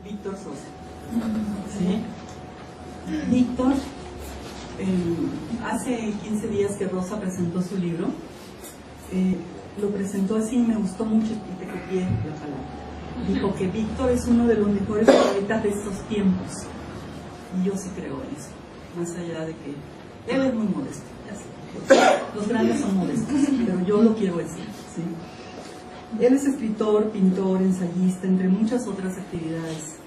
Víctor Sosa. ¿Sí? Víctor, hace 15 días que Rosa presentó su libro, lo presentó así y me gustó mucho y te copié la palabra. Dijo que Víctor es uno de los mejores poetas de estos tiempos. Y yo sí creo en eso, más allá de que él es muy modesto. Los grandes son modestos, pero yo lo quiero decir. ¿Sí? Él es escritor, pintor, ensayista, entre muchas otras actividades.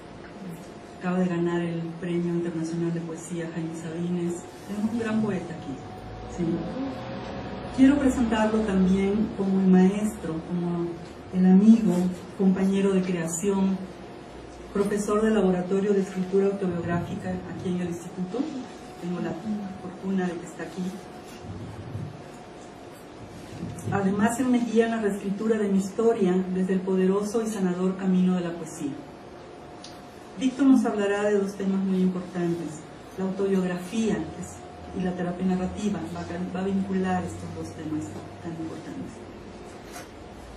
Acaba de ganar el Premio Internacional de Poesía Jaime Sabines. Es un gran poeta aquí. ¿Sí? Quiero presentarlo también como el maestro, como el amigo, compañero de creación, profesor del Laboratorio de Escritura Autobiográfica aquí en el Instituto. Tengo la fortuna de que está aquí. Además, él me guía en la reescritura de mi historia desde el poderoso y sanador camino de la poesía. Víctor nos hablará de dos temas muy importantes: la autobiografía y la terapia narrativa. Va a vincular estos dos temas tan importantes.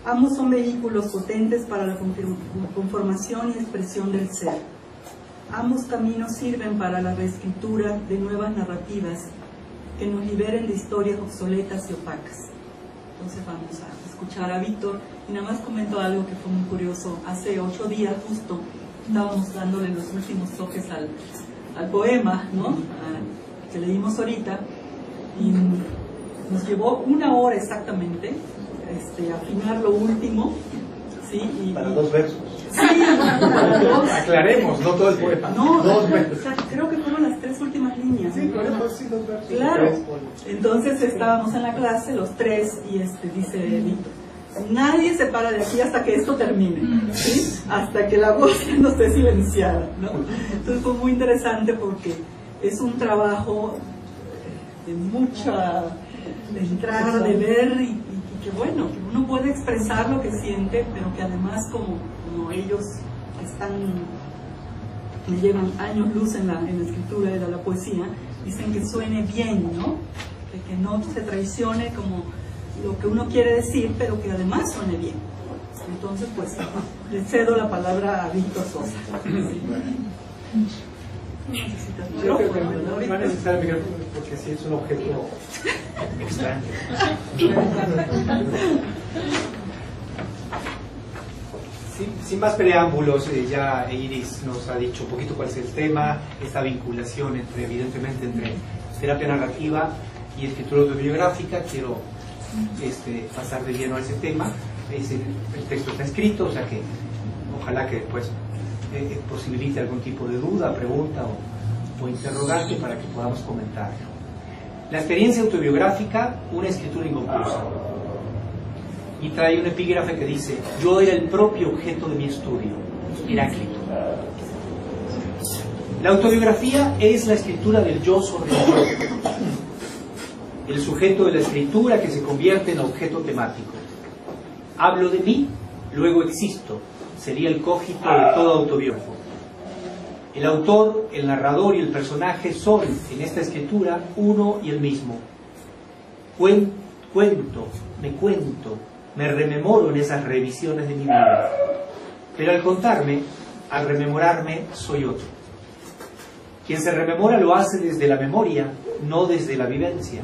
Ambos son vehículos potentes para la conformación y expresión del ser. Ambos caminos sirven para la reescritura de nuevas narrativas que nos liberen de historias obsoletas y opacas. Entonces vamos a escuchar a Víctor, y nada más comento algo que fue muy curioso. Hace 8 días justo estábamos dándole los últimos toques al poema, ¿no? Que leímos ahorita, y nos llevó 1 hora exactamente afinar lo último, ¿sí? Para 2 versos. Sí, para 2. Aclaremos, no todo el poema. No, 2 versos. o sea, creo que fueron las 3 últimas líneas. Sí, por eso sí, 2 versos. Claro. Entonces estábamos en la clase, los 3, y dice Víctor: nadie se para de aquí hasta que esto termine, ¿sí? Hasta que la voz no esté silenciada, ¿no? Entonces fue muy interesante porque es un trabajo de mucha, de entrar, de ver, y que bueno, que uno puede expresar lo que siente, pero que además como ellos me llevan años luz en la escritura de la poesía, dicen que suene bien, ¿no? Que no se traicione como lo que uno quiere decir, pero que además suene bien. Entonces, pues, le cedo la palabra a Víctor Sosa. Yo creo que no es necesario el micrófono porque sí es un objeto extraño. Sin más preámbulos, ya Iris nos ha dicho un poquito cuál es el tema, esta vinculación evidentemente entre terapia narrativa y escritura autobiográfica. Quiero pasar de lleno a ese tema. El texto está escrito, o sea que ojalá que después posibilite algún tipo de duda, pregunta o interrogante para que podamos comentarlo. La experiencia autobiográfica, una escritura inconclusa. Y trae un epígrafe que dice: yo era el propio objeto de mi estudio, Heráclito. La autobiografía es la escritura del yo sobre el yo, el sujeto de la escritura que se convierte en objeto temático. Hablo de mí, luego existo, sería el cogito de todo autobiógrafo. El autor, el narrador y el personaje son, en esta escritura, uno y el mismo. Cuento, me rememoro en esas revisiones de mi vida. Pero al contarme, al rememorarme, soy otro. Quien se rememora lo hace desde la memoria, no desde la vivencia.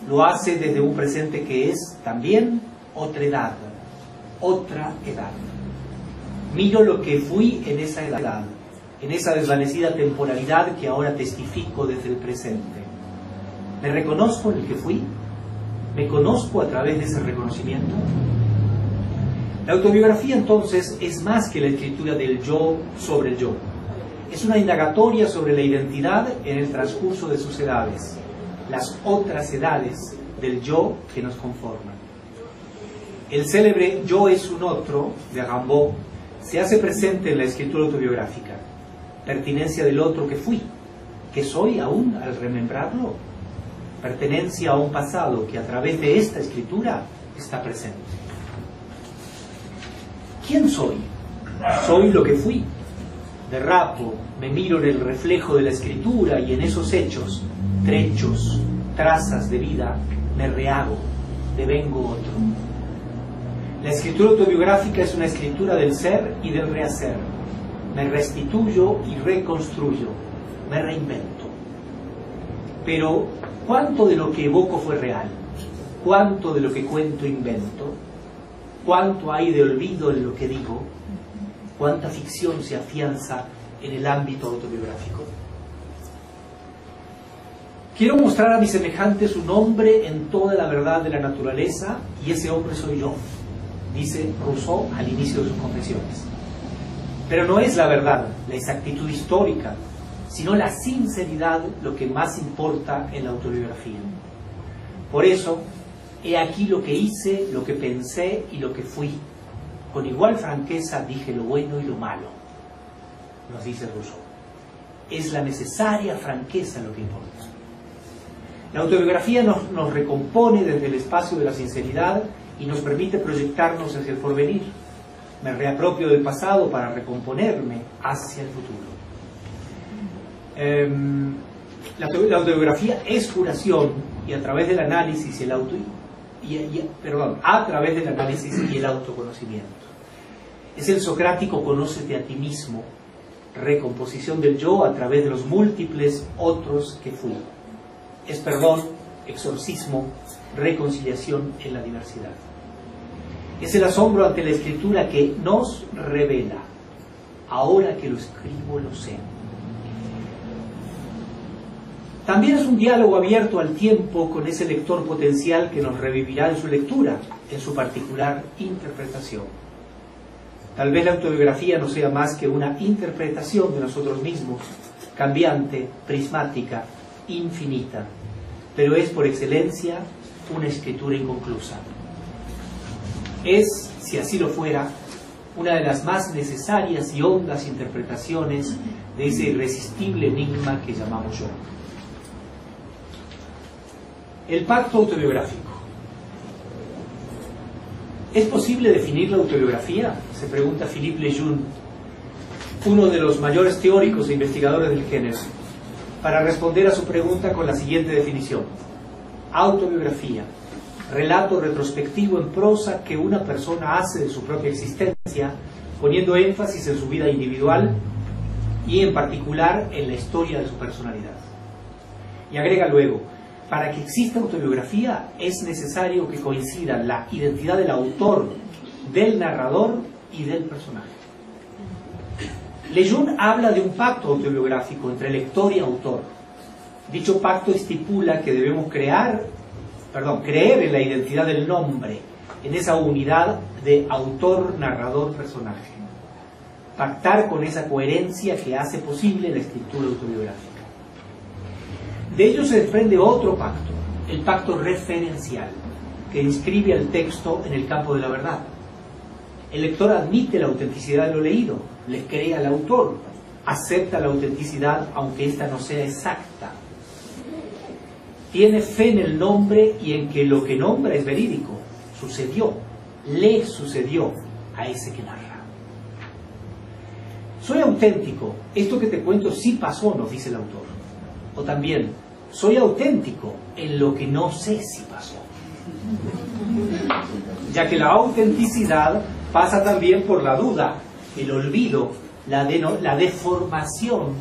Lo hace desde un presente que es también otra edad. Miro lo que fui en esa edad, en esa desvanecida temporalidad que ahora testifico desde el presente. ¿Me reconozco en el que fui? ¿Me conozco a través de ese reconocimiento? La autobiografía entonces es más que la escritura del yo sobre el yo. Es una indagatoria sobre la identidad en el transcurso de sus edades, las otras edades del yo que nos conforman. El célebre Yo es un otro, de Rimbaud, se hace presente en la escritura autobiográfica. Pertinencia del otro que fui, que soy aún al remembrarlo. Pertenencia a un pasado que a través de esta escritura está presente. ¿Quién soy? Soy lo que fui. Derrapo, me miro en el reflejo de la escritura y en esos hechos, trechos, trazas de vida, me rehago, devengo otro. La escritura autobiográfica es una escritura del ser y del rehacer. me restituyo y reconstruyo, me reinvento. Pero, ¿cuánto de lo que evoco fue real? ¿Cuánto de lo que cuento invento? ¿Cuánto hay de olvido en lo que digo? ¿Cuánta ficción se afianza en el ámbito autobiográfico? Quiero mostrar a mis semejantes un hombre en toda la verdad de la naturaleza, y ese hombre soy yo, dice Rousseau al inicio de sus Confesiones. Pero no es la verdad, la exactitud histórica, sino la sinceridad lo que más importa en la autobiografía. Por eso, he aquí lo que hice, lo que pensé y lo que fui. Con igual franqueza dije lo bueno y lo malo, nos dice Rousseau. Es la necesaria franqueza lo que importa. La autobiografía nos recompone desde el espacio de la sinceridad y nos permite proyectarnos hacia el porvenir. Me reapropio del pasado para recomponerme hacia el futuro. La autobiografía es curación, y a través del análisis y el autoconocimiento. Es el socrático conócete a ti mismo, recomposición del yo a través de los múltiples otros que fui. Es perdón, exorcismo, reconciliación en la diversidad. Es el asombro ante la escritura que nos revela. Ahora que lo escribo lo sé. También es un diálogo abierto al tiempo con ese lector potencial que nos revivirá en su lectura, en su particular interpretación. Tal vez la autobiografía no sea más que una interpretación de nosotros mismos, cambiante, prismática, infinita, pero es por excelencia una escritura inconclusa. Es, si así lo fuera, una de las más necesarias y hondas interpretaciones de ese irresistible enigma que llamamos yo. El pacto autobiográfico. ¿Es posible definir la autobiografía?, se pregunta Philippe Lejeune, uno de los mayores teóricos e investigadores del género, para responder a su pregunta con la siguiente definición: autobiografía, relato retrospectivo en prosa que una persona hace de su propia existencia, poniendo énfasis en su vida individual y en particular en la historia de su personalidad. Y agrega luego: para que exista autobiografía es necesario que coincidan la identidad del autor, del narrador y del personaje. Lejeune habla de un pacto autobiográfico entre lector y autor. Dicho pacto estipula que debemos creer en la identidad del nombre, en esa unidad de autor, narrador, personaje. Pactar con esa coherencia que hace posible la escritura autobiográfica. De ello se desprende otro pacto, el pacto referencial, que inscribe al texto en el campo de la verdad. El lector admite la autenticidad de lo leído, le cree al autor, acepta la autenticidad aunque ésta no sea exacta. Tiene fe en el nombre y en que lo que nombra es verídico, sucedió, le sucedió a ese que narra. Soy auténtico, esto que te cuento sí pasó, nos dice el autor. O también, soy auténtico en lo que no sé si pasó. Ya que la autenticidad pasa también por la duda, el olvido, la deformación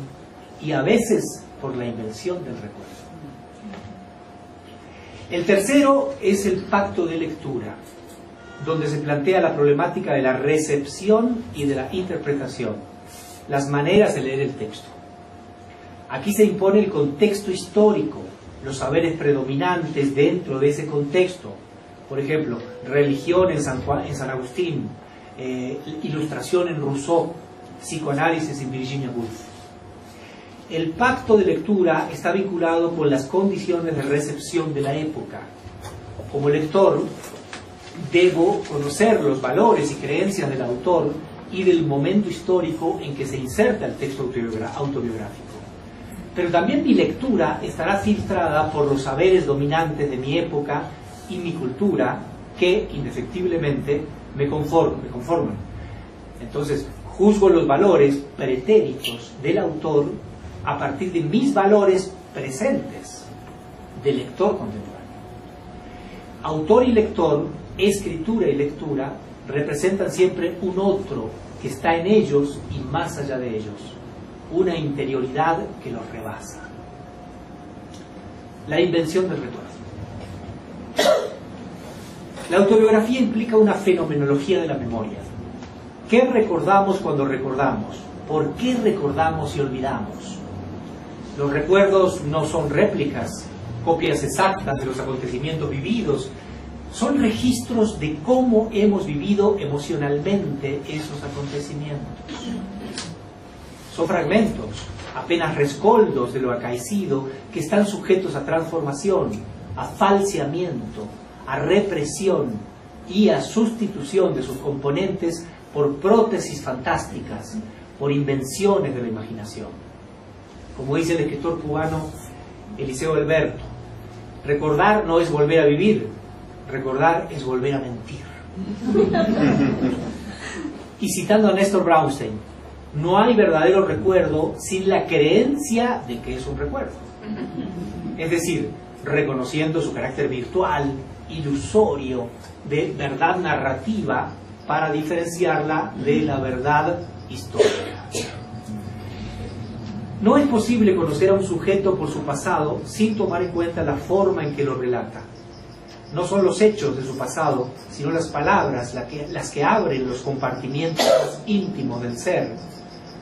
y a veces por la invención del recuerdo. El tercero es el pacto de lectura, donde se plantea la problemática de la recepción y de la interpretación, las maneras de leer el texto. Aquí se impone el contexto histórico, los saberes predominantes dentro de ese contexto. Por ejemplo, religión en San Agustín, ilustración en Rousseau, psicoanálisis en Virginia Woolf. El pacto de lectura está vinculado con las condiciones de recepción de la época. Como lector, debo conocer los valores y creencias del autor y del momento histórico en que se inserta el texto autobiográfico. Pero también mi lectura estará filtrada por los saberes dominantes de mi época y mi cultura que, indefectiblemente, me conforman. Entonces, juzgo los valores pretéritos del autor a partir de mis valores presentes, del lector contemporáneo. Autor y lector, escritura y lectura, representan siempre un otro que está en ellos y más allá de ellos, una interioridad que los rebasa. La invención del recuerdo. La autobiografía implica una fenomenología de la memoria. ¿Qué recordamos cuando recordamos? ¿Por qué recordamos y olvidamos? Los recuerdos no son réplicas, copias exactas de los acontecimientos vividos, son registros de cómo hemos vivido emocionalmente esos acontecimientos. Son fragmentos, apenas rescoldos de lo acaecido, que están sujetos a transformación, a falseamiento, a represión y a sustitución de sus componentes por prótesis fantásticas, por invenciones de la imaginación. Como dice el escritor cubano Eliseo Alberto, recordar no es volver a vivir, recordar es volver a mentir. Y citando a Néstor Brownstein, no hay verdadero recuerdo sin la creencia de que es un recuerdo. Es decir, reconociendo su carácter virtual, ilusorio, de verdad narrativa, para diferenciarla de la verdad histórica. No es posible conocer a un sujeto por su pasado sin tomar en cuenta la forma en que lo relata. No son los hechos de su pasado, sino las palabras las que abren los compartimientos íntimos del ser,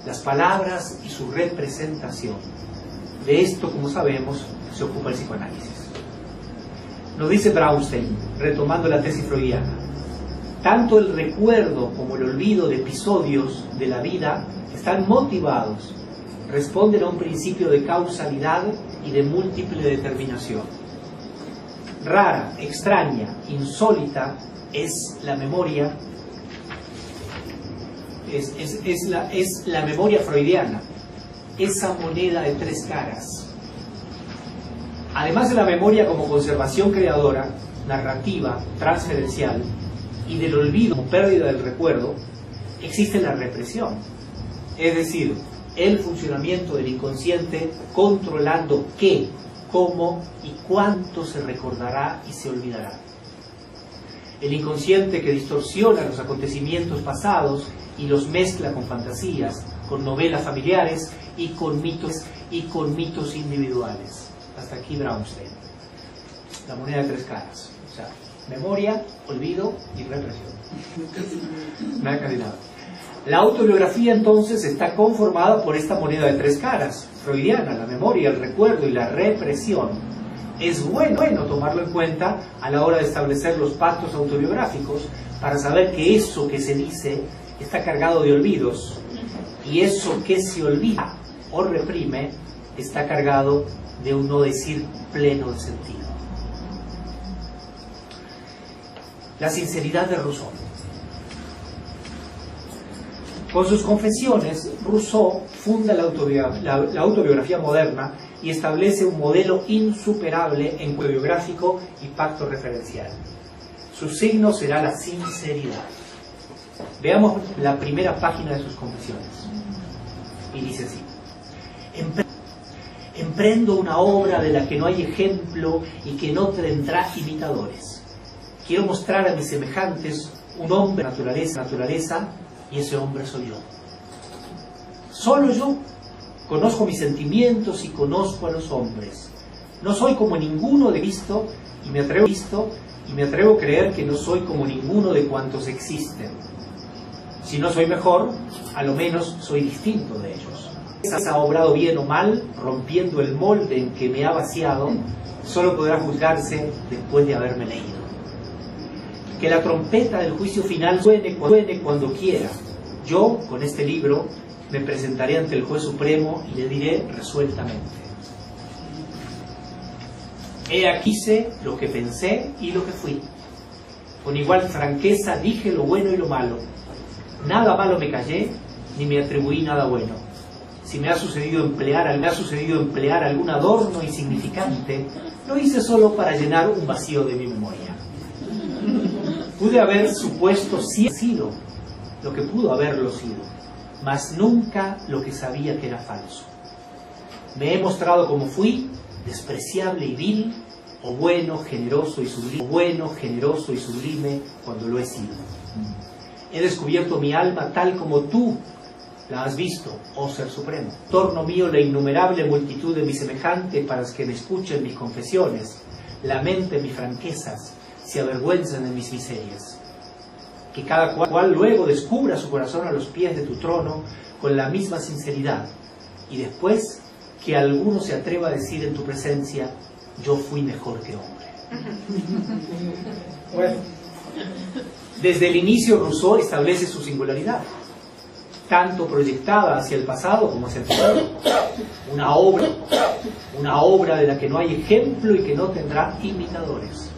las palabras y su representación. De esto, como sabemos, se ocupa el psicoanálisis. Nos dice Brownstein, retomando la tesis freudiana, tanto el recuerdo como el olvido de episodios de la vida están motivados, responden a un principio de causalidad y de múltiple determinación. Rara, extraña, insólita es la memoria, es la memoria freudiana, esa moneda de tres caras. Además de la memoria como conservación creadora, narrativa, transferencial, y del olvido como pérdida del recuerdo, existe la represión, es decir, el funcionamiento del inconsciente controlando qué, cómo y cuánto se recordará y se olvidará. El inconsciente que distorsiona los acontecimientos pasados y los mezcla con fantasías, con novelas familiares y con mitos individuales. Hasta aquí Brownstein. La moneda de tres caras. O sea, memoria, olvido y represión. Nada casi nada. La autobiografía entonces está conformada por esta moneda de tres caras, freudiana, la memoria, el recuerdo y la represión. Es bueno tomarlo en cuenta a la hora de establecer los pactos autobiográficos para saber que eso que se dice está cargado de olvidos y eso que se olvida o reprime está cargado de un no decir pleno de sentido. La sinceridad de Rousseau. Con sus confesiones, Rousseau funda la autobiografía moderna y establece un modelo insuperable en autobiográfico y pacto referencial. Su signo será la sinceridad. Veamos la primera página de sus confesiones. Y dice así: emprendo una obra de la que no hay ejemplo y que no tendrá imitadores. Quiero mostrar a mis semejantes un hombre de naturaleza, y ese hombre soy yo. Solo yo conozco mis sentimientos y conozco a los hombres. No soy como ninguno de visto y me atrevo a creer que no soy como ninguno de cuantos existen. Si no soy mejor, a lo menos soy distinto de ellos. Si ha obrado bien o mal, rompiendo el molde en que me ha vaciado, solo podrá juzgarse después de haberme leído. Que la trompeta del juicio final suene cuando quiera. Yo, con este libro, me presentaré ante el juez supremo y le diré resueltamente: he aquí sé lo que pensé y lo que fui. Con igual franqueza dije lo bueno y lo malo. Nada malo me callé, ni me atribuí nada bueno. Si me ha sucedido emplear algún adorno insignificante, lo hice solo para llenar un vacío de mi memoria. Pude haber supuesto sido lo que pudo haberlo sido, mas nunca lo que sabía que era falso. Me he mostrado como fui, despreciable y vil, o bueno, generoso y sublime cuando lo he sido. He descubierto mi alma tal como tú la has visto, oh Ser Supremo. Torno mío la innumerable multitud de mis semejantes para que me escuchen mis confesiones, lamenten mis franquezas, se avergüencen de mis miserias. Que cada cual luego descubra su corazón a los pies de tu trono con la misma sinceridad, y después que alguno se atreva a decir en tu presencia: yo fui mejor que hombre. Bueno, desde el inicio Rousseau establece su singularidad, tanto proyectada hacia el pasado como hacia el futuro. Una obra de la que no hay ejemplo y que no tendrá imitadores.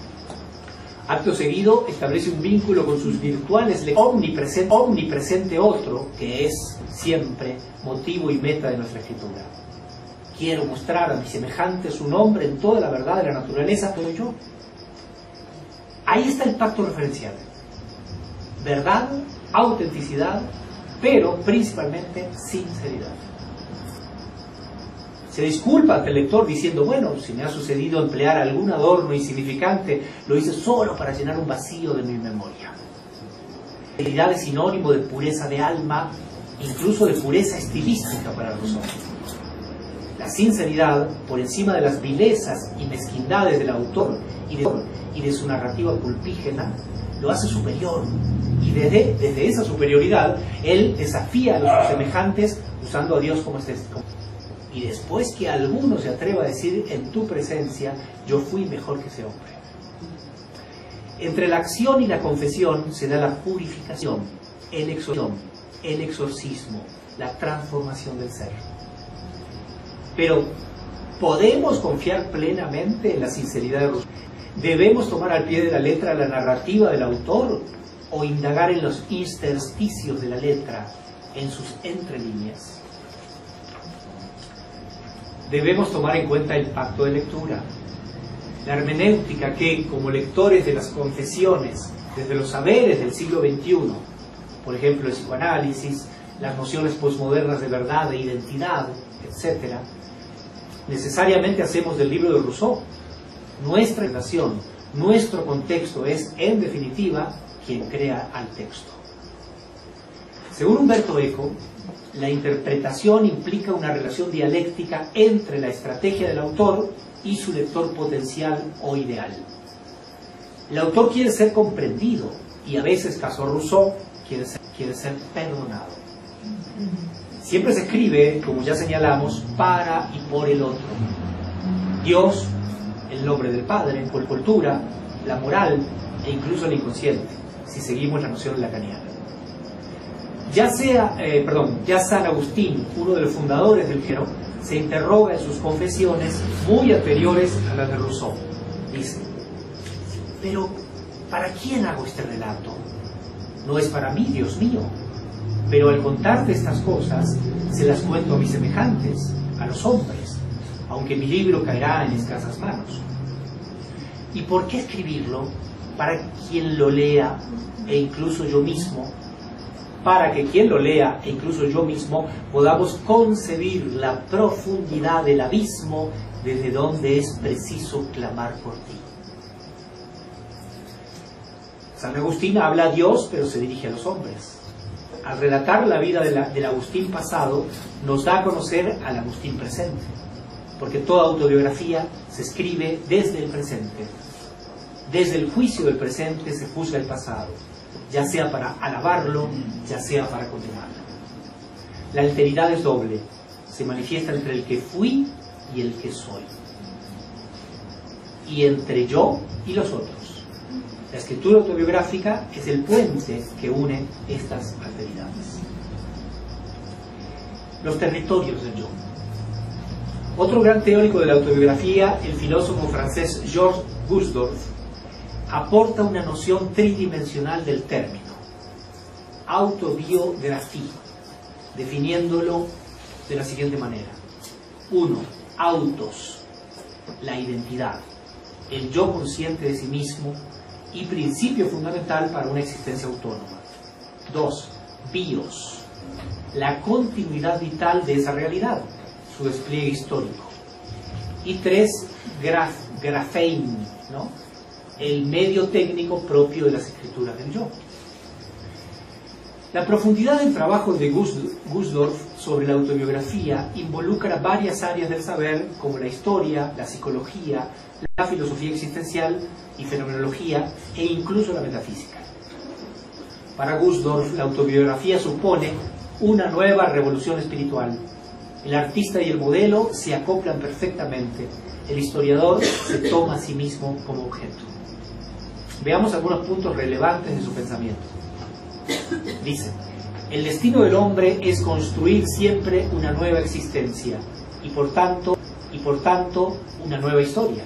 Acto seguido establece un vínculo con sus virtuales omnipresente otro, que es siempre motivo y meta de nuestra escritura. Quiero mostrar a mis semejantes su nombre en toda la verdad de la naturaleza, soy yo. Ahí está el pacto referencial. Verdad, autenticidad, pero principalmente sinceridad. Se disculpa ante el lector diciendo: bueno, si me ha sucedido emplear algún adorno insignificante, lo hice solo para llenar un vacío de mi memoria. La sinceridad es sinónimo de pureza de alma, incluso de pureza estilística para Rousseau. La sinceridad, por encima de las vilezas y mezquindades del autor y de su narrativa pulpígena, lo hace superior. Y desde esa superioridad, él desafía a los semejantes usando a Dios como y después que alguno se atreva a decir en tu presencia: yo fui mejor que ese hombre. Entre la acción y la confesión se da la purificación, el exorcismo, la transformación del ser. Pero, ¿podemos confiar plenamente en la sinceridad de Rousseau? ¿Debemos tomar al pie de la letra la narrativa del autor o indagar en los intersticios de la letra, en sus entrelíneas? Debemos tomar en cuenta el pacto de lectura, la hermenéutica que, como lectores de las confesiones, desde los saberes del siglo XXI, por ejemplo el psicoanálisis, las nociones posmodernas de verdad, de identidad, etc., necesariamente hacemos del libro de Rousseau nuestra relación, nuestro contexto es, en definitiva, quien crea al texto. Según Umberto Eco, la interpretación implica una relación dialéctica entre la estrategia del autor y su lector potencial o ideal. El autor quiere ser comprendido y a veces, caso Rousseau, quiere ser perdonado. Siempre se escribe, como ya señalamos, para y por el otro. Dios, el nombre del Padre, la cultura, la moral e incluso el inconsciente, si seguimos la noción lacaniana. Ya San Agustín, uno de los fundadores del género, se interroga en sus confesiones muy anteriores a las de Rousseau. Dice: pero ¿para quién hago este relato? No es para mí, Dios mío, pero al contarte estas cosas se las cuento a mis semejantes, a los hombres, aunque mi libro caerá en escasas manos. ¿Y por qué escribirlo? Para quien lo lea e incluso yo mismo, para que quien lo lea e incluso yo mismo podamos concebir la profundidad del abismo desde donde es preciso clamar por ti. San Agustín habla a Dios, pero se dirige a los hombres. Al relatar la vida del Agustín pasado, nos da a conocer al Agustín presente, porque toda autobiografía se escribe desde el presente. Desde el juicio del presente se juzga el pasado, ya sea para alabarlo, ya sea para condenarlo. La alteridad es doble, se manifiesta entre el que fui y el que soy, y entre yo y los otros. La escritura autobiográfica es el puente que une estas alteridades. Los territorios del yo. Otro gran teórico de la autobiografía, el filósofo francés Georges Gusdorf, aporta una noción tridimensional del término, autobiografía, definiéndolo de la siguiente manera. 1. Autos, la identidad, el yo consciente de sí mismo y principio fundamental para una existencia autónoma. 2. Bios, la continuidad vital de esa realidad, su despliegue histórico. Y 3. graphein, ¿no? El medio técnico propio de las escrituras del yo. La profundidad del trabajo de Gusdorf sobre la autobiografía involucra varias áreas del saber, como la historia, la psicología, la filosofía existencial y fenomenología, e incluso la metafísica. Para Gusdorf, la autobiografía supone una nueva revolución espiritual. El artista y el modelo se acoplan perfectamente. El historiador se toma a sí mismo como objeto. Veamos algunos puntos relevantes de su pensamiento. Dice: el destino del hombre es construir siempre una nueva existencia y por tanto una nueva historia.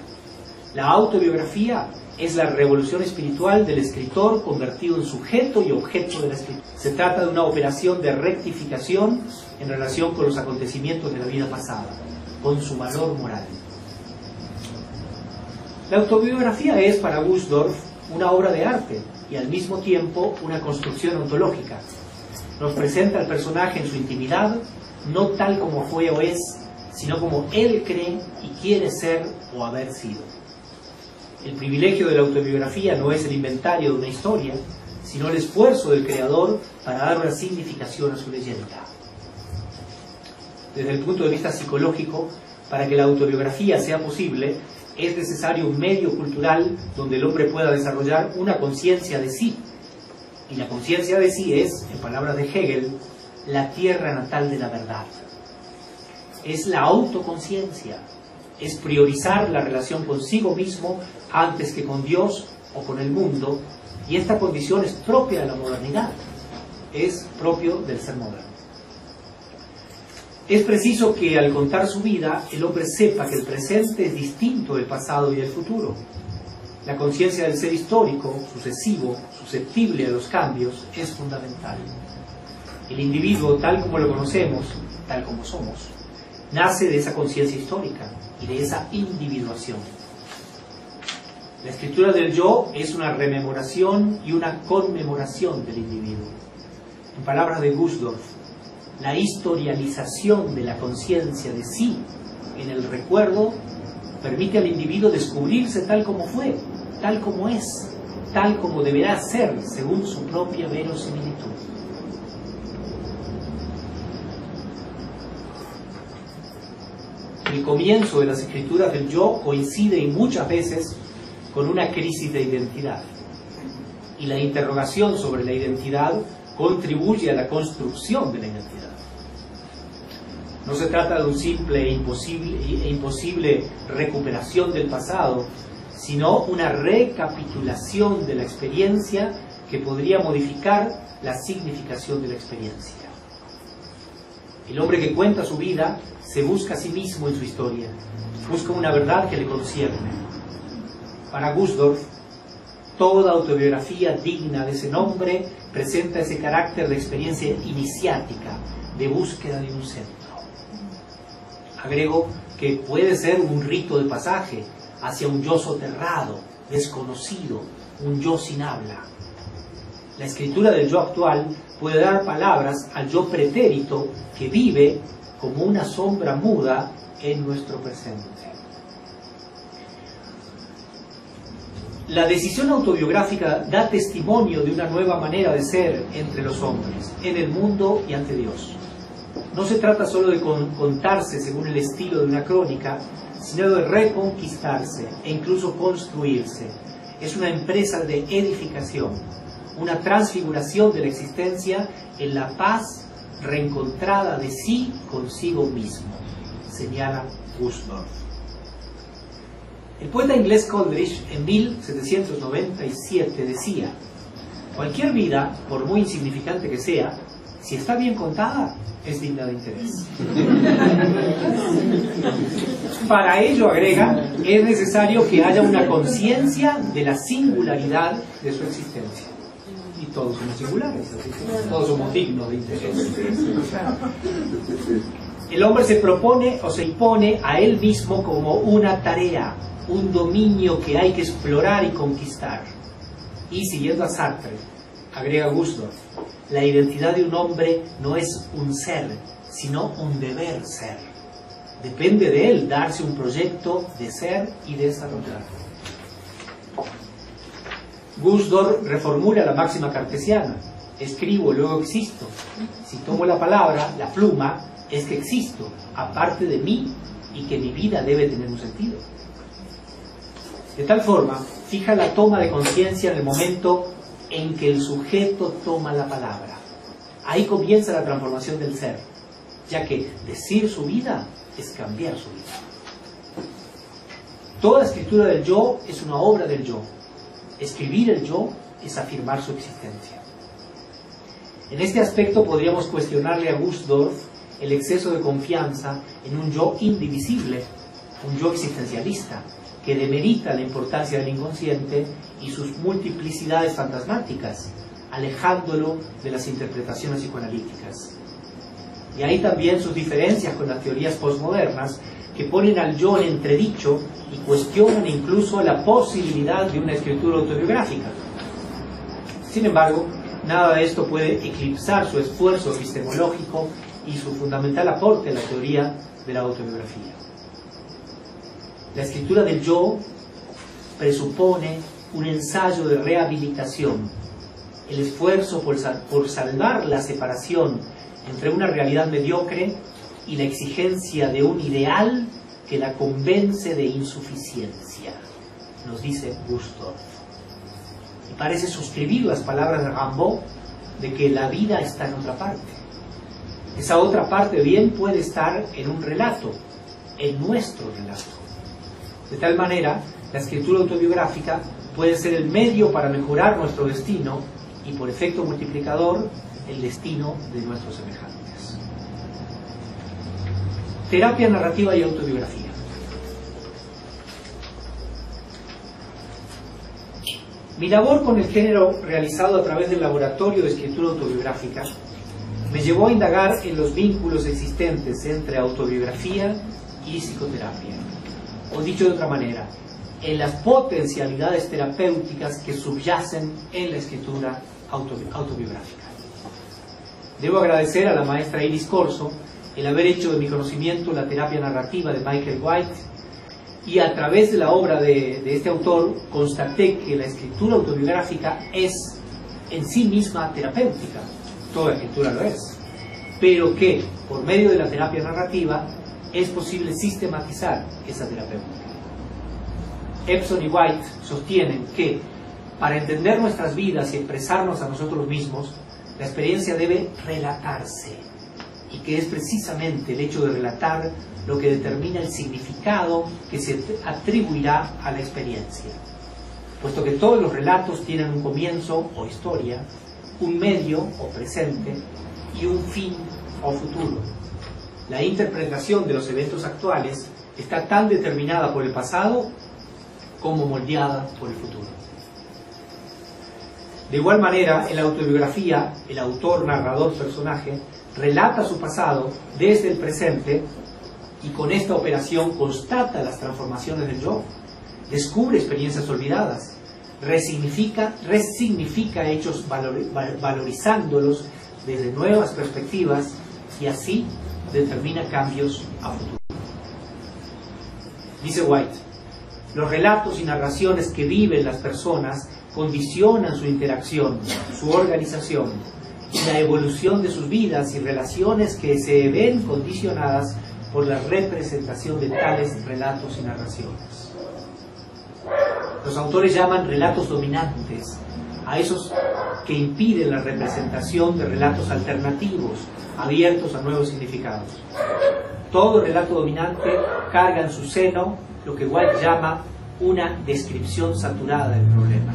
La autobiografía es la revolución espiritual del escritor convertido en sujeto y objeto de la escritura. Se trata de una operación de rectificación en relación con los acontecimientos de la vida pasada, con su valor moral. La autobiografía es, para Gusdorf, una obra de arte y al mismo tiempo una construcción ontológica. Nos presenta al personaje en su intimidad, no tal como fue o es, sino como él cree y quiere ser o haber sido. El privilegio de la autobiografía no es el inventario de una historia, sino el esfuerzo del creador para dar una significación a su leyenda. Desde el punto de vista psicológico, para que la autobiografía sea posible, es necesario un medio cultural donde el hombre pueda desarrollar una conciencia de sí. Y la conciencia de sí es, en palabras de Hegel, la tierra natal de la verdad. Es la autoconciencia, es priorizar la relación consigo mismo antes que con Dios o con el mundo, y esta condición es propia de la modernidad, es propio del ser moderno. Es preciso que al contar su vida, el hombre sepa que el presente es distinto del pasado y del futuro. La conciencia del ser histórico, sucesivo, susceptible a los cambios, es fundamental. El individuo, tal como lo conocemos, tal como somos, nace de esa conciencia histórica y de esa individuación. La escritura del yo es una rememoración y una conmemoración del individuo. En palabras de Gusdorf, la historialización de la conciencia de sí en el recuerdo permite al individuo descubrirse tal como fue, tal como es, tal como deberá ser según su propia verosimilitud. El comienzo de las escrituras del yo coincide y muchas veces con una crisis de identidad, y la interrogación sobre la identidad contribuye a la construcción de la identidad. No se trata de un simple e imposible recuperación del pasado, sino una recapitulación de la experiencia que podría modificar la significación de la experiencia. El hombre que cuenta su vida se busca a sí mismo en su historia, busca una verdad que le concierne. Para Gusdorf, toda autobiografía digna de ese nombre presenta ese carácter de experiencia iniciática, de búsqueda de un centro. Agrego que puede ser un rito de pasaje hacia un yo soterrado, desconocido, un yo sin habla. La escritura del yo actual puede dar palabras al yo pretérito que vive como una sombra muda en nuestro presente. La decisión autobiográfica da testimonio de una nueva manera de ser entre los hombres, en el mundo y ante Dios. No se trata solo de contarse según el estilo de una crónica, sino de reconquistarse e incluso construirse. Es una empresa de edificación, una transfiguración de la existencia en la paz reencontrada de sí consigo mismo, señala Gusdorf. El poeta inglés Coleridge en 1797 decía: cualquier vida, por muy insignificante que sea, si está bien contada, es digna de interés. Para ello, agrega, es necesario que haya una conciencia de la singularidad de su existencia. Y todos somos singulares, todos somos dignos de interés. El hombre se propone o se impone a él mismo como una tarea, un dominio que hay que explorar y conquistar. Y siguiendo a Sartre, agrega Gusdorf, la identidad de un hombre no es un ser, sino un deber ser. Depende de él darse un proyecto de ser y desarrollar. Gusdorf reformula la máxima cartesiana: escribo, luego existo. Si tomo la palabra, la pluma, es que existo, aparte de mí, y que mi vida debe tener un sentido. De tal forma, fija la toma de conciencia en el momento en que el sujeto toma la palabra. Ahí comienza la transformación del ser, ya que decir su vida es cambiar su vida. Toda escritura del yo es una obra del yo. Escribir el yo es afirmar su existencia. En este aspecto podríamos cuestionarle a Gusdorf el exceso de confianza en un yo indivisible, un yo existencialista, que demerita la importancia del inconsciente y sus multiplicidades fantasmáticas, alejándolo de las interpretaciones psicoanalíticas. Y ahí también sus diferencias con las teorías postmodernas, que ponen al yo en entredicho y cuestionan incluso la posibilidad de una escritura autobiográfica. Sin embargo, nada de esto puede eclipsar su esfuerzo epistemológico y su fundamental aporte a la teoría de la autobiografía. La escritura del yo presupone un ensayo de rehabilitación, el esfuerzo por salvar la separación entre una realidad mediocre y la exigencia de un ideal que la convence de insuficiencia, nos dice Gusdorf. Y parece suscribir las palabras de Rimbaud de que la vida está en otra parte. Esa otra parte bien puede estar en un relato, en nuestro relato. De tal manera, la escritura autobiográfica puede ser el medio para mejorar nuestro destino y, por efecto multiplicador, el destino de nuestros semejantes. Terapia narrativa y autobiografía. Mi labor con el género realizado a través del laboratorio de escritura autobiográfica me llevó a indagar en los vínculos existentes entre autobiografía y psicoterapia. O dicho de otra manera, en las potencialidades terapéuticas que subyacen en la escritura autobiográfica. Debo agradecer a la maestra Iris Corso el haber hecho de mi conocimiento la terapia narrativa de Michael White, y a través de la obra de este autor constaté que la escritura autobiográfica es en sí misma terapéutica, toda escritura lo es, pero que por medio de la terapia narrativa es posible sistematizar esa terapéutica. Epson y White sostienen que para entender nuestras vidas y expresarnos a nosotros mismos, la experiencia debe relatarse, y que es precisamente el hecho de relatar lo que determina el significado que se atribuirá a la experiencia, puesto que todos los relatos tienen un comienzo o historia, un medio o presente y un fin o futuro. La interpretación de los eventos actuales está tan determinada por el pasado como moldeada por el futuro. De igual manera, en la autobiografía, el autor, narrador, personaje relata su pasado desde el presente y con esta operación constata las transformaciones del yo, descubre experiencias olvidadas, resignifica hechos valorizándolos desde nuevas perspectivas y así determina cambios a futuro. Dice White, los relatos y narraciones que viven las personas condicionan su interacción, su organización y la evolución de sus vidas y relaciones que se ven condicionadas por la representación de tales relatos y narraciones. Los autores llaman relatos dominantes a esos que impiden la representación de relatos alternativos, abiertos a nuevos significados. Todo relato dominante carga en su seno lo que White llama una descripción saturada del problema.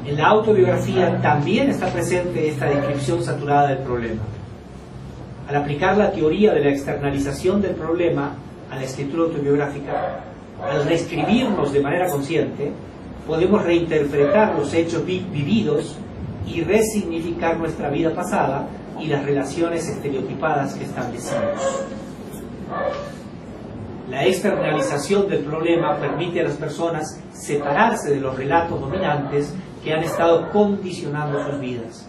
En la autobiografía también está presente esta descripción saturada del problema. Al aplicar la teoría de la externalización del problema a la escritura autobiográfica, al reescribirnos de manera consciente, podemos reinterpretar los hechos vividos y resignificar nuestra vida pasada y las relaciones estereotipadas que establecimos. La externalización del problema permite a las personas separarse de los relatos dominantes que han estado condicionando sus vidas.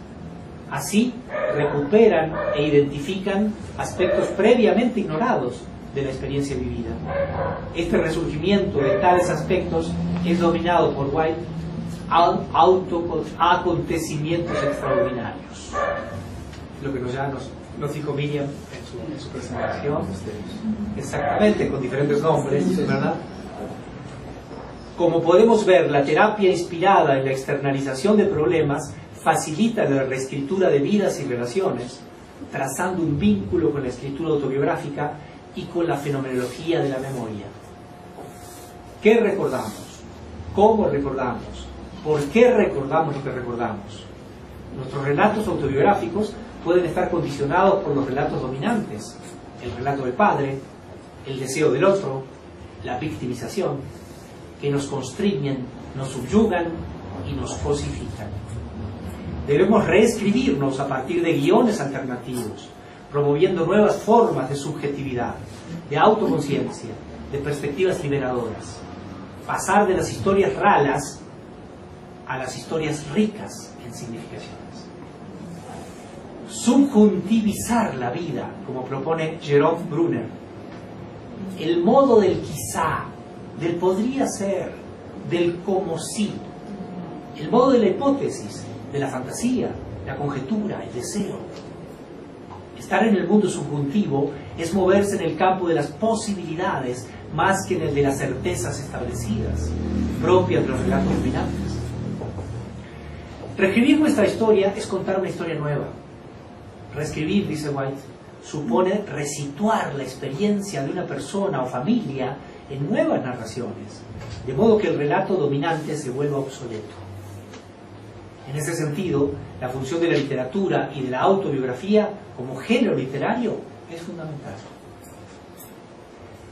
Así recuperan e identifican aspectos previamente ignorados de la experiencia vivida. Este resurgimiento de tales aspectos es dominado por White acontecimientos extraordinarios. Lo que ya nos dijo Miriam en su presentación, exactamente, con diferentes nombres, ¿verdad? Como podemos ver, la terapia inspirada en la externalización de problemas facilita la reescritura de vidas y relaciones, trazando un vínculo con la escritura autobiográfica y con la fenomenología de la memoria. ¿Qué recordamos? ¿Cómo recordamos? ¿Por qué recordamos lo que recordamos? Nuestros relatos autobiográficos pueden estar condicionados por los relatos dominantes, el relato del padre, el deseo del otro, la victimización, que nos constriñen, nos subyugan y nos cosifican. Debemos reescribirnos a partir de guiones alternativos, promoviendo nuevas formas de subjetividad, de autoconciencia, de perspectivas liberadoras. Pasar de las historias ralas a las historias ricas en significaciones. Subjuntivizar la vida, como propone Jerome Brunner. El modo del quizá, del podría ser, del como si. El modo de la hipótesis, de la fantasía, la conjetura, el deseo. Estar en el mundo subjuntivo es moverse en el campo de las posibilidades más que en el de las certezas establecidas, propias de los relatos dominantes. Reescribir nuestra historia es contar una historia nueva. Reescribir, dice White, supone resituar la experiencia de una persona o familia en nuevas narraciones, de modo que el relato dominante se vuelva obsoleto. En ese sentido, la función de la literatura y de la autobiografía como género literario es fundamental.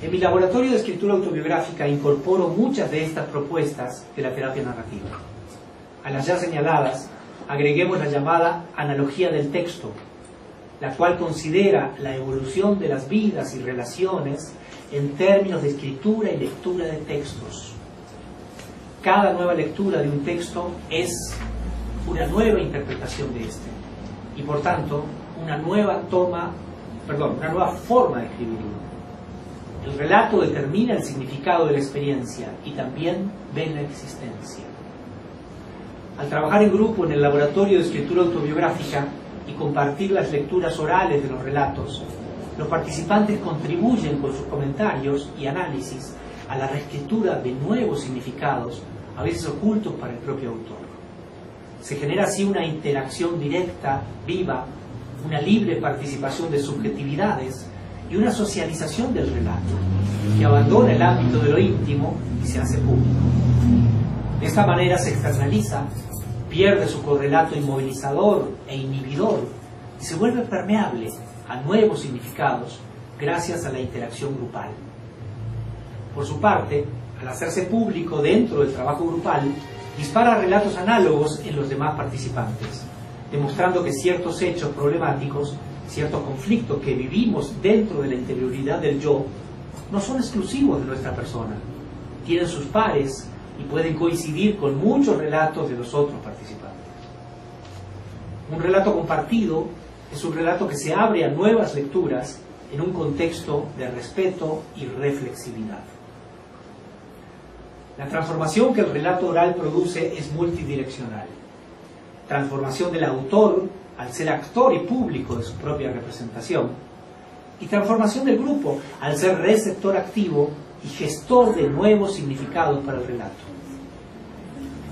En mi laboratorio de escritura autobiográfica incorporo muchas de estas propuestas de la terapia narrativa. A las ya señaladas, agreguemos la llamada analogía del texto, la cual considera la evolución de las vidas y relaciones en términos de escritura y lectura de textos. Cada nueva lectura de un texto es una nueva interpretación de este, y por tanto, una nueva forma de escribirlo. El relato determina el significado de la experiencia y también de la existencia. Al trabajar en grupo en el laboratorio de escritura autobiográfica y compartir las lecturas orales de los relatos, los participantes contribuyen con sus comentarios y análisis a la reescritura de nuevos significados, a veces ocultos para el propio autor. Se genera así una interacción directa, viva, una libre participación de subjetividades y una socialización del relato, que abandona el ámbito de lo íntimo y se hace público. De esta manera se externaliza, pierde su correlato inmovilizador e inhibidor y se vuelve permeable a nuevos significados gracias a la interacción grupal. Por su parte, al hacerse público dentro del trabajo grupal, dispara relatos análogos en los demás participantes, demostrando que ciertos hechos problemáticos, ciertos conflictos que vivimos dentro de la interioridad del yo, no son exclusivos de nuestra persona, tienen sus pares y pueden coincidir con muchos relatos de los otros participantes. Un relato compartido es un relato que se abre a nuevas lecturas en un contexto de respeto y reflexividad. La transformación que el relato oral produce es multidireccional. Transformación del autor al ser actor y público de su propia representación, y transformación del grupo al ser receptor activo y gestor de nuevos significados para el relato.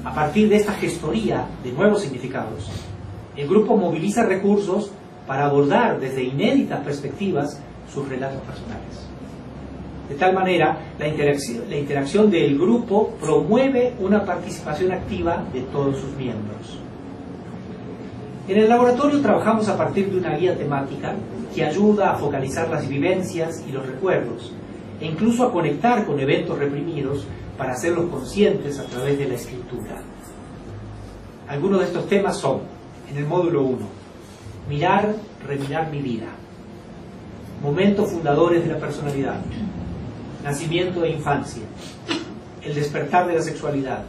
A partir de esta gestoría de nuevos significados, el grupo moviliza recursos para abordar desde inéditas perspectivas sus relatos personales. De tal manera, la interacción del grupo promueve una participación activa de todos sus miembros. En el laboratorio trabajamos a partir de una guía temática que ayuda a focalizar las vivencias y los recuerdos, e incluso a conectar con eventos reprimidos para hacerlos conscientes a través de la escritura. Algunos de estos temas son, en el módulo 1, mirar, remirar mi vida, momentos fundadores de la personalidad, nacimiento e infancia, el despertar de la sexualidad,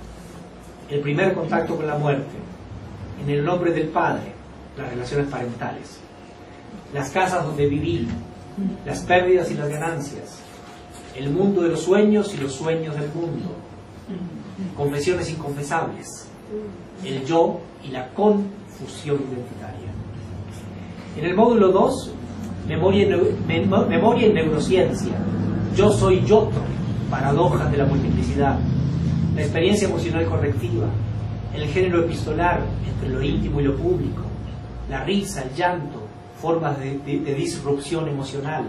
el primer contacto con la muerte, en el nombre del Padre, las relaciones parentales, las casas donde viví, las pérdidas y las ganancias, el mundo de los sueños y los sueños del mundo, confesiones inconfesables, el yo y la confusión identitaria. En el módulo 2, memoria y neurociencia, yo soy yoto, paradojas de la multiplicidad, la experiencia emocional correctiva, el género epistolar entre lo íntimo y lo público, la risa, el llanto, formas de disrupción emocional,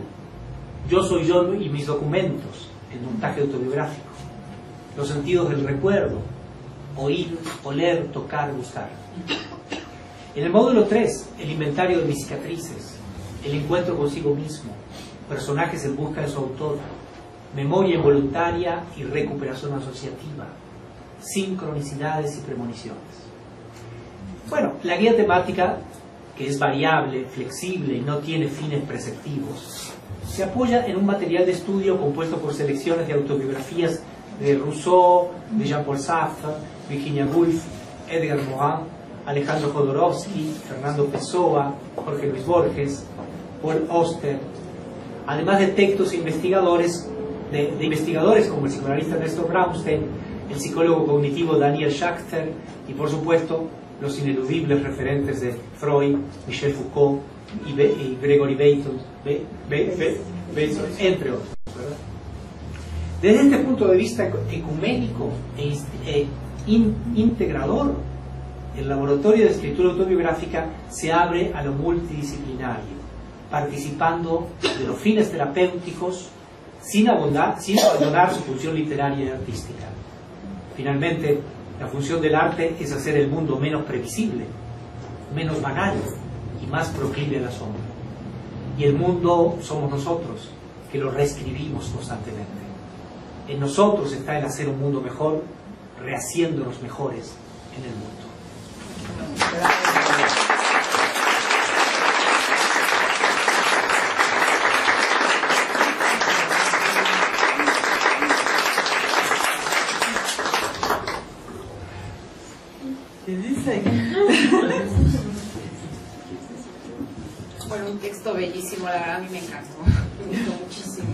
yo soy yo y mis documentos, el montaje autobiográfico, los sentidos del recuerdo, oír, oler, tocar, buscar. En el módulo 3, el inventario de mis cicatrices, el encuentro consigo mismo, personajes en busca de su autor, memoria involuntaria y recuperación asociativa, sincronicidades y premoniciones. Bueno, la guía temática, que es variable, flexible y no tiene fines preceptivos, se apoya en un material de estudio compuesto por selecciones de autobiografías de Rousseau, de Jean-Paul Sartre, Virginia Woolf, Edgar Morin, Alejandro Jodorowsky, Fernando Pessoa, Jorge Luis Borges, Paul Auster, además de textos investigadores de investigadores como el psicoanalista Ernesto Braunstein, el psicólogo cognitivo Daniel Schachter y, por supuesto, los ineludibles referentes de Freud, Michel Foucault y Gregory Bateson, entre otros, ¿verdad? Desde este punto de vista ecuménico e integrador, el laboratorio de escritura autobiográfica se abre a lo multidisciplinario, participando de los fines terapéuticos sin abandonar su función literaria y artística. Finalmente, la función del arte es hacer el mundo menos previsible, menos banal y más proclive al asombro. Y el mundo somos nosotros, que lo reescribimos constantemente. En nosotros está el hacer un mundo mejor, rehaciéndonos mejores en el mundo. ¿Qué dice? Bueno, un texto bellísimo, la verdad a mí me encantó, me gustó muchísimo.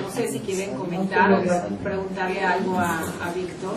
No sé si quieren comentar o preguntarle algo a Víctor.